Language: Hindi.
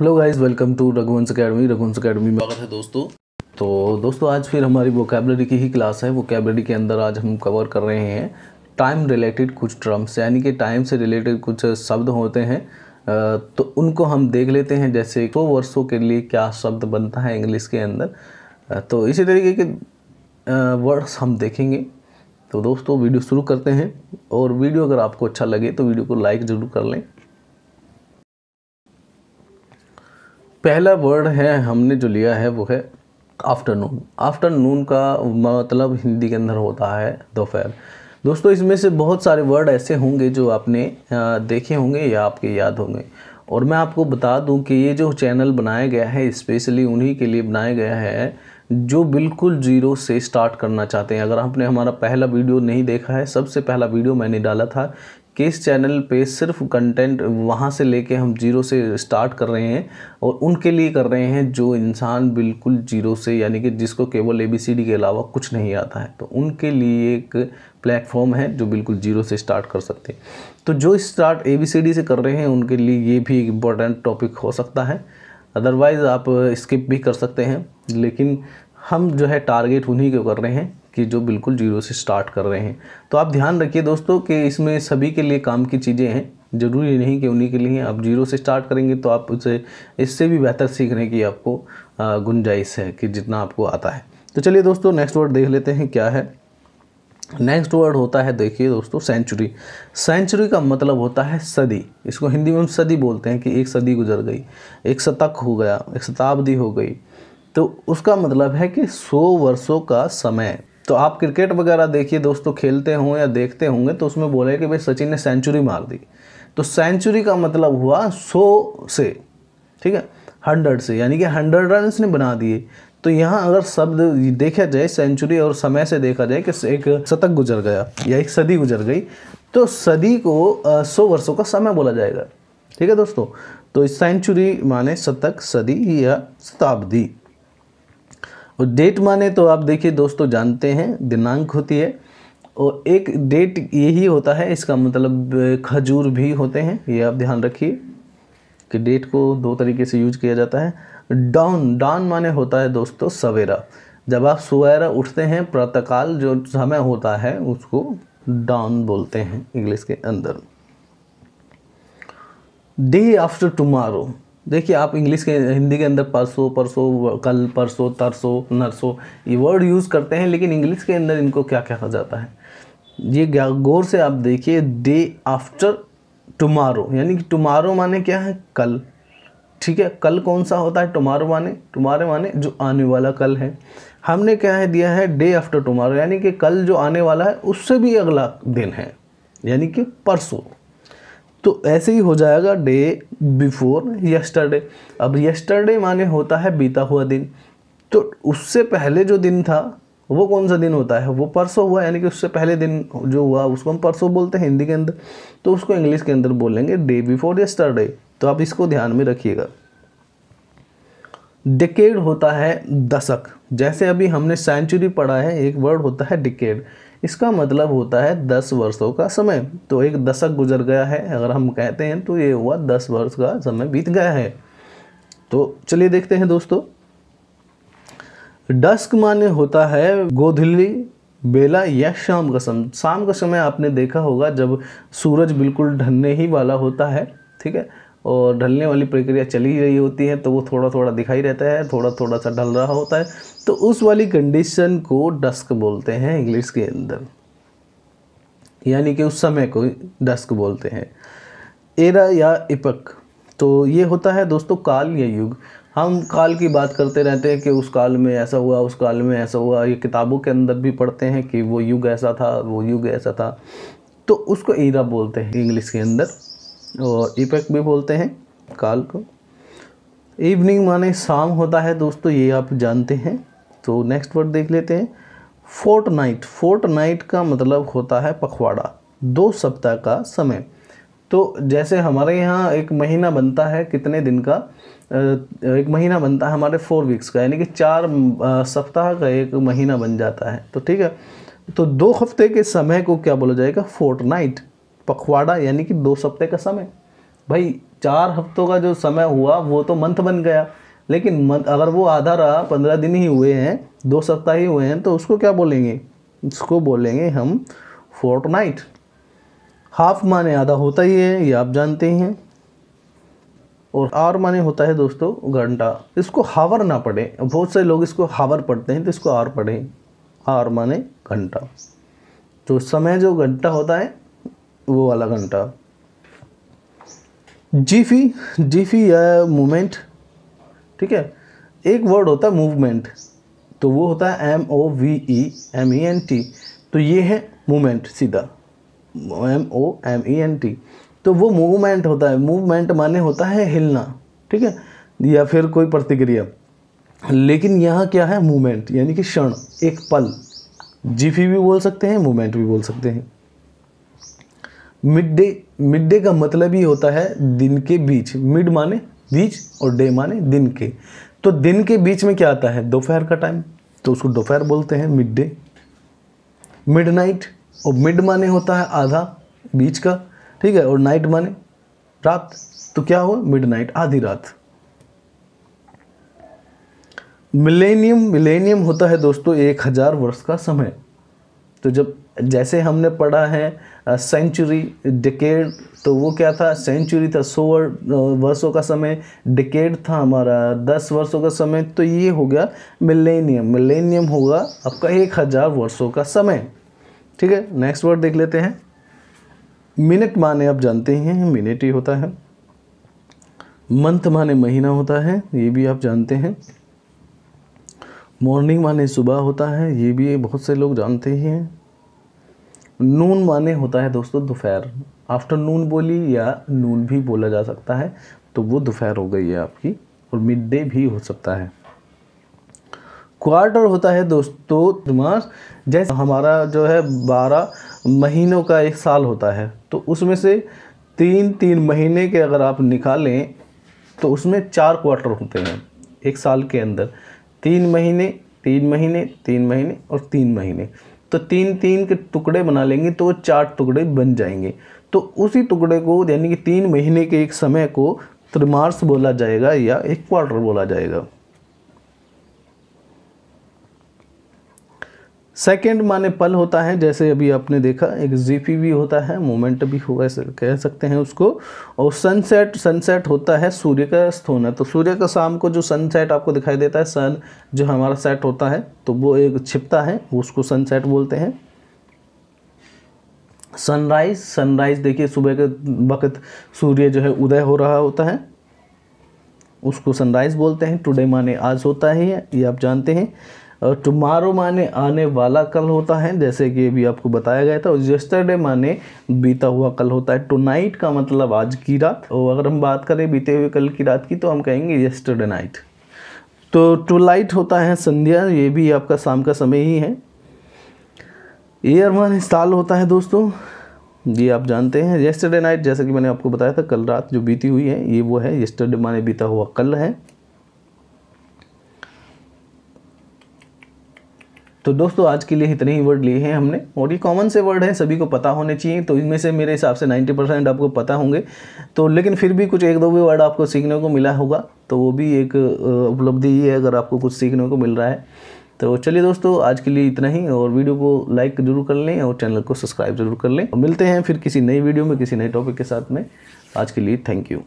Hello guys, welcome to Raghuvansh academy में स्वागत है दोस्तों। तो दोस्तों आज फिर हमारी वोकैबलरी की ही क्लास है। वोकैबलरी के अंदर आज हम कवर कर रहे हैं टाइम रिलेटेड कुछ टर्म्स, यानी कि टाइम से रिलेटेड कुछ शब्द होते हैं। तो उनको हम देख लेते हैं, जैसे 100 वर्षों के लिए क्या शब्द बनता है इंग्लिश के अंदर। तो इसी तरीके के वर्ड्स हम देखेंगे। तो दोस्तों वीडियो शुरू करते हैं, और वीडियो अगर आपको अच्छा लगे तो वीडियो को लाइक ज़रूर कर लें। पहला वर्ड है हमने जो लिया है वो है आफ्टरनून। आफ्टरनून का मतलब हिंदी के अंदर होता है दोपहर। दोस्तों इसमें से बहुत सारे वर्ड ऐसे होंगे जो आपने देखे होंगे या आपके याद होंगे, और मैं आपको बता दूं कि ये जो चैनल बनाया गया है स्पेशली उन्हीं के लिए बनाया गया है जो बिल्कुल जीरो से स्टार्ट करना चाहते हैं। अगर आपने हमारा पहला वीडियो नहीं देखा है, सबसे पहला वीडियो मैंने डाला था कि इस चैनल पे सिर्फ कंटेंट वहाँ से लेके हम जीरो से स्टार्ट कर रहे हैं, और उनके लिए कर रहे हैं जो इंसान बिल्कुल जीरो से, यानी कि जिसको केवल ABCD के अलावा कुछ नहीं आता है, तो उनके लिए एक प्लेटफॉर्म है जो बिल्कुल जीरो से स्टार्ट कर सकते हैं। तो जो स्टार्ट ABCD से कर रहे हैं उनके लिए ये भी एक इम्पॉर्टेंट टॉपिक हो सकता है। अदरवाइज़ आप स्किप भी कर सकते हैं, लेकिन हम जो है टारगेट उन्हीं को कर रहे हैं कि जो बिल्कुल जीरो से स्टार्ट कर रहे हैं। तो आप ध्यान रखिए दोस्तों कि इसमें सभी के लिए काम की चीज़ें हैं, ज़रूरी नहीं कि उन्हीं के लिए। आप जीरो से स्टार्ट करेंगे तो आप उसे इससे भी बेहतर सीखने की आपको गुंजाइश है कि जितना आपको आता है। तो चलिए दोस्तों नेक्स्ट वर्ड देख लेते हैं क्या है। नेक्स्ट वर्ड होता है, देखिए दोस्तों, सेंचुरी। सेंचुरी का मतलब होता है सदी। इसको हिंदी में हम सदी बोलते हैं कि एक सदी गुजर गई, एक शतक हो गया, एक शताब्दी हो गई। तो उसका मतलब है कि 100 वर्षों का समय। तो आप क्रिकेट वगैरह देखिए दोस्तों, खेलते हों या देखते होंगे तो उसमें बोले कि भाई सचिन ने सेंचुरी मार दी। तो सेंचुरी का मतलब हुआ 100 से, ठीक है, 100 से, यानी कि 100 रन्स ने बना दिए। तो यहाँ अगर शब्द देखा जाए सेंचुरी और समय से देखा जाए कि एक शतक गुजर गया या एक सदी गुजर गई, तो सदी को 100 वर्षों का समय बोला जाएगा। ठीक है दोस्तों, तो सेंचुरी माने शतक, सदी या शताब्दी। और डेट माने तो आप देखिए दोस्तों जानते हैं दिनांक होती है, और एक डेट यही होता है, इसका मतलब खजूर भी होते हैं, ये आप ध्यान रखिए कि डेट को दो तरीके से यूज किया जाता है। डाउन, डाउन माने होता है दोस्तों सवेरा। जब आप सवेरा उठते हैं, प्रातःकाल जो समय होता है उसको डाउन बोलते हैं इंग्लिश के अंदर। डे आफ्टर टुमारो, देखिए आप इंग्लिश के हिंदी के अंदर परसों, परसों, कल, परसों, तरसों, नरसों ये वर्ड यूज़ करते हैं, लेकिन इंग्लिश के अंदर इनको क्या कहा जाता है ये गौर से आप देखिए। डे आफ्टर टुमारो, यानी कि टुमारो माने क्या है, कल। ठीक है, कल कौन सा होता है, टुमारो माने जो आने वाला कल है। हमने क्या है दिया है, डे आफ्टर टुमारो, यानी कि कल जो आने वाला है उससे भी अगला दिन है, यानी कि परसों। तो ऐसे ही हो जाएगा डे बिफोर यस्टरडे। अब यस्टरडे माने होता है बीता हुआ दिन, तो उससे पहले जो दिन था वो कौन सा दिन होता है, वो परसों हुआ, यानी कि उससे पहले दिन जो हुआ उसको हम परसों बोलते हैं हिंदी के अंदर। तो उसको इंग्लिश के अंदर बोलेंगे डे बिफोर यस्टरडे। तो आप इसको ध्यान में रखिएगा। डिकेड होता है दशक। जैसे अभी हमने सेंचुरी पढ़ा है, एक वर्ड होता है डिकेड, इसका मतलब होता है 10 वर्षों का समय। तो एक दशक गुजर गया है अगर हम कहते हैं तो ये हुआ 10 वर्ष का समय बीत गया है। तो चलिए देखते हैं दोस्तों। डस्क माने होता है गोधूली बेला या शाम का समय। शाम का समय आपने देखा होगा जब सूरज बिल्कुल ढलने ही वाला होता है, ठीक है, और ढलने वाली प्रक्रिया चली ही रही होती है, तो वो थोड़ा थोड़ा दिखाई रहता है, थोड़ा थोड़ा सा ढल रहा होता है, तो उस वाली कंडीशन को डस्क बोलते हैं इंग्लिश के अंदर, यानी कि उस समय को डस्क बोलते हैं। एरा या इपक, तो ये होता है दोस्तों काल या युग। हम काल की बात करते रहते हैं कि उस काल में ऐसा हुआ, उस काल में ऐसा हुआ, ये किताबों के अंदर भी पढ़ते हैं कि वो युग ऐसा था, वो युग ऐसा था, तो उसको एरा बोलते हैं इंग्लिश के अंदर, और इपक भी बोलते हैं काल को। इवनिंग माने शाम होता है दोस्तों, ये आप जानते हैं। तो नेक्स्ट वर्ड देख लेते हैं, फोर्टनाइट। फोर्टनाइट का मतलब होता है पखवाड़ा, 2 सप्ताह का समय। तो जैसे हमारे यहाँ एक महीना बनता है कितने दिन का, एक महीना बनता है हमारे 4 वीक्स का, यानी कि 4 सप्ताह का एक महीना बन जाता है। तो ठीक है, तो 2 हफ्ते के समय को क्या बोला जाएगा, फोर्टनाइट, पखवाड़ा, यानी कि 2 सप्ताह का समय। भाई 4 हफ्तों का जो समय हुआ वो तो मंथ बन गया, लेकिन अगर वो आधा रहा, 15 दिन ही हुए हैं, 2 सप्ताह ही हुए हैं, तो उसको क्या बोलेंगे? उसको बोलेंगे हम फोर्टनाइट। हाफ माने आधा होता ही है, ये आप जानते ही हैं। और आवर माने होता है दोस्तों घंटा। इसको हावर ना पढ़े, बहुत से लोग इसको हावर पढ़ते हैं, तो इसको आवर पढ़ें। आवर माने घंटा, तो समय जो घंटा होता है वो वाला घंटा। जीफी या मूवमेंट, ठीक है। एक वर्ड होता है मूवमेंट, तो वो होता है MOVEMENT, तो ये है मूवमेंट सीधा, MOMENT, तो वो मूवमेंट होता है। मूवमेंट माने होता है हिलना, ठीक है, या फिर कोई प्रतिक्रिया। लेकिन यहाँ क्या है? मूवमेंट, यानी कि क्षण, एक पल। जीफी भी बोल सकते हैं, मूवमेंट भी बोल सकते हैं। मिड डे का मतलब ही होता है दिन के बीच। मिड माने बीच और डे माने दिन के, तो दिन के बीच में क्या आता है? दोपहर का टाइम, तो उसको दोपहर बोलते हैं, मिड डे। मिडनाइट, और मिड माने होता है आधा, बीच का, ठीक है, और नाइट माने रात, तो क्या हुआ? मिडनाइट, आधी रात। मिलेनियम होता है दोस्तों 1000 वर्ष का समय। तो जब जैसे हमने पढ़ा है सेंचुरी, डिकेड, तो वो क्या था? सेंचुरी था 100 वर्षों का समय, डिकेड था हमारा 10 वर्षों का समय, तो ये हो गया मिलेनियम। मिलेनियम होगा आपका 1000 वर्षों का समय, ठीक है। नेक्स्ट वर्ड देख लेते हैं। मिनट माने आप जानते हैं, मिनट ही होता है। मंथ माने महीना होता है, ये भी आप जानते हैं। मॉर्निंग माने सुबह होता है, ये भी बहुत से लोग जानते ही हैं। नून माने होता है दोस्तों दोपहर। आफ्टरनून बोली या नून भी बोला जा सकता है, तो वो दोपहर हो गई है आपकी, और मिड डे भी हो सकता है। क्वार्टर होता है दोस्तों मास, जैसे हमारा जो है 12 महीनों का एक साल होता है, तो उसमें से 3 महीने के अगर आप निकालें तो उसमें 4 क्वार्टर होते हैं एक साल के अंदर। 3 महीने, 3 महीने, 3 महीने और 3 महीने, तो 3 के टुकड़े बना लेंगे तो वो 4 टुकड़े बन जाएंगे। तो उसी टुकड़े को, यानी कि 3 महीने के एक समय को त्रैमास बोला जाएगा या एक क्वार्टर बोला जाएगा। सेकेंड माने पल होता है, जैसे अभी आपने देखा, एक जीपी भी होता है, मोमेंट भी होगा, ऐसे कह सकते हैं उसको। और सनसेट होता है सूर्य का अस्त होना। तो सूर्य का शाम को जो सनसेट आपको दिखाई देता है, सन जो हमारा सेट होता है, तो वो एक छिपता है, उसको सनसेट बोलते हैं। सनराइज देखिए, सुबह के वक्त सूर्य जो है उदय हो रहा होता है, उसको सनराइज बोलते हैं। टुडे माने आज होता है, ये आप जानते हैं। और टुमारो माने आने वाला कल होता है, जैसे कि अभी आपको बताया गया था। और यस्टरडे माने बीता हुआ कल होता है। टुनाइट का मतलब आज की रात, और अगर हम बात करें बीते हुए कल की रात की, तो हम कहेंगे यस्टरडे नाइट। तो टुलाइट होता है संध्या, ये भी आपका शाम का समय ही है। ईयर माने साल होता है दोस्तों, ये आप जानते हैं। यस्टरडे नाइट, जैसे कि मैंने आपको बताया था, कल रात जो बीती हुई है, ये वो है। यस्टरडे माने बीता हुआ कल है। तो दोस्तों आज के लिए इतने ही वर्ड लिए हैं हमने, और ये कॉमन से वर्ड हैं, सभी को पता होने चाहिए। तो इनमें से मेरे हिसाब से 90% आपको पता होंगे, तो लेकिन फिर भी कुछ 1-2 भी वर्ड आपको सीखने को मिला होगा, तो वो भी एक उपलब्धि ही है अगर आपको कुछ सीखने को मिल रहा है। तो चलिए दोस्तों आज के लिए इतना ही, और वीडियो को लाइक जरूर कर लें और चैनल को सब्सक्राइब जरूर कर लें। मिलते हैं फिर किसी नई वीडियो में किसी नए टॉपिक के साथ में। आज के लिए थैंक यू।